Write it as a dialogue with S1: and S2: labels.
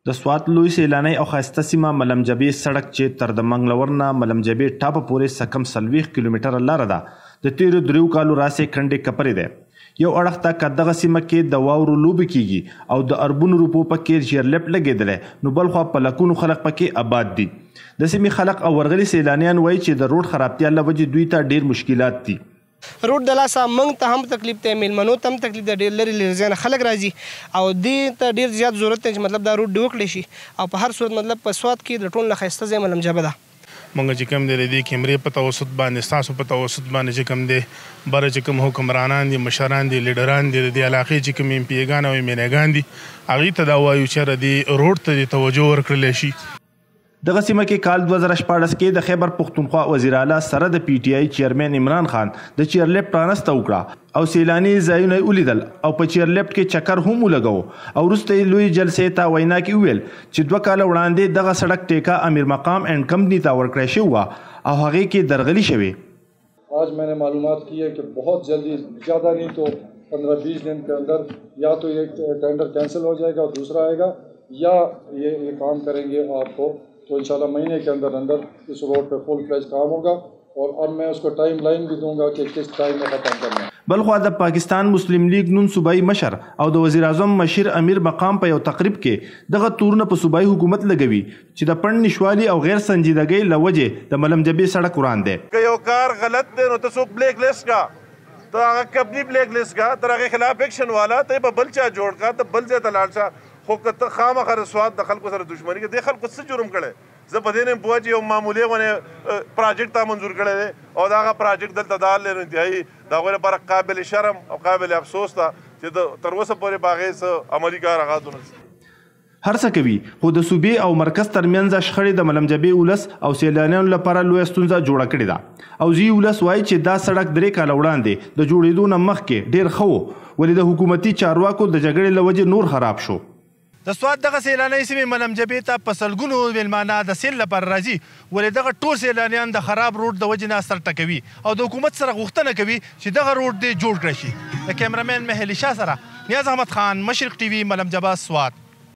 S1: د سوات لوی سیلانی او ښایسته سیمه ملم جبې سړک چې تر د منګلور نه ملم جبې ټاپه پورې سکم 40 کیلومتره لاره ده د تیرو 3 کالو راسې کنډې کپرې ده یو اړخ ته که دغه سیمه کې د واورو لوبې کیږي او د اربونو روپو پکې چیرلیفټ لګېدلی نو بل خوا په لکونو خلک پکې آباد دي د سیمې خلک او ورغلي سیلانیان وایي چې د روډ خرابتیا له وجې دوی ته ډېر مشکلات دي
S2: روډ د لاسه موږ ته هم تکلیف دی میلمنو ته هم تکلیف دی ډېر لرې ځای نه خلک راځي او دې ته ډېر زیات ضرورت دی چې مطلب دا روډ وکړی شي او په هر صورت مطلب په سوات کې د ټولو نه ښایسته ځای ملم جبه ده
S3: مونږ چې کوم دی د دې کیمرې په توسط باندې ستاسو په توسط باندې چې کوم دی بره چې کوم حکمرانان دي مشران دي لیډران دي د دې علاقې چې کوم امپیګان او امیګان دي هغوی ته دا وایو چې دې روډ ته دې توجه ورکړلی شي
S1: دغه سیمه کې کال 2014 کې د خیبر پښتونخوا وزیر اعلی سره د پی ټی آی چیرمن عمران خان د چیرلیفټ پرانسته وکړه او سیلانی ځایونه ولیدل او په چیرلیفټ کې چکر هم ولګاوه او وروسته لوی جلسې ته وینا کې ویل چې 2 کاله وړاندې دغه سړک ټیکا امیر مقام اینڈ کمپنی ته ورکړی شوی او هغې کې درغلي شوې
S4: आज मैंने मालूमात की है कि बहुत जल्दी ज़्यादा नहीं तो 15-20 दिन के अंदर या तो ये टेंडर कैंसिल हो जाएगा और दूसरा आएगा या ये काम करेंगे आपको तो इंशाल्लाह महीने के अंदर अंदर इस रोड पे फुल फ्लेज काम होगा और अब मैं उसको टाइम लाइन भी दूंगा कि किस टाइम में ख़त्म करना है
S1: بلخوا د پاکستان مسلم لیگ نون صوبایي مشر او د وزیر اعظم مشیر امیر مقام په یو تقریب کې دغه تورونه په صوبایي حکومت لګوي چې د پړ نشوالي او غیر سنجیدګۍ له وجې د ملم جبې سړک وران دی
S5: که یو کار غلط دی نو ته بلیک لیسټ کا ته هغه کمپنی بلیک لیسټ کا تر هغې خلاف ایکشن والا ته به بل چا جوړ کا ته بل ځای ته لاړ شه خو که ته خامخا د سوات د خلکو سره دښمني کوې دې خلکو څه جرم کړی زه په دې نه یم پوه چې یو معمولي غونې پراجیکټ تا منظور کړی دی او د هغه پراجیکټ دلته دا نو انتهایي د هغوی لپاره قابل شرم او قابل افسوس ده چې تر اوسه پورې په هغې څه عملي کار آغاز ونه شي
S1: هر څه کوي خو د صوبې او مرکز ترمنځ شخړې د ملم جبې ولس او سیلانیانو لپاره لویه ستونزه جوړه کړې ده او ځینې ولس وایي چې دا سړک 3 کاله وړاندې د جوړېدو نه مخکې ډېر ښه و ولې د حکومتي چارواکو د جګړې له وجې نور خراب شو
S6: د سوات دغه سیلانی سیمې ملم جبې ته په سلګونو میلمانه د سیل لپاره راځي ولې دغه ټول سیلانیان د خراب روډ د وجې نه سر ټکوي او د حکومت سره غوښتنه کوي چې دغه روډ دې جوړ کړی شي د کیمرامین مهلي شاه سره نیاز احمد خان مشرق ټي وي ملم جبه سوات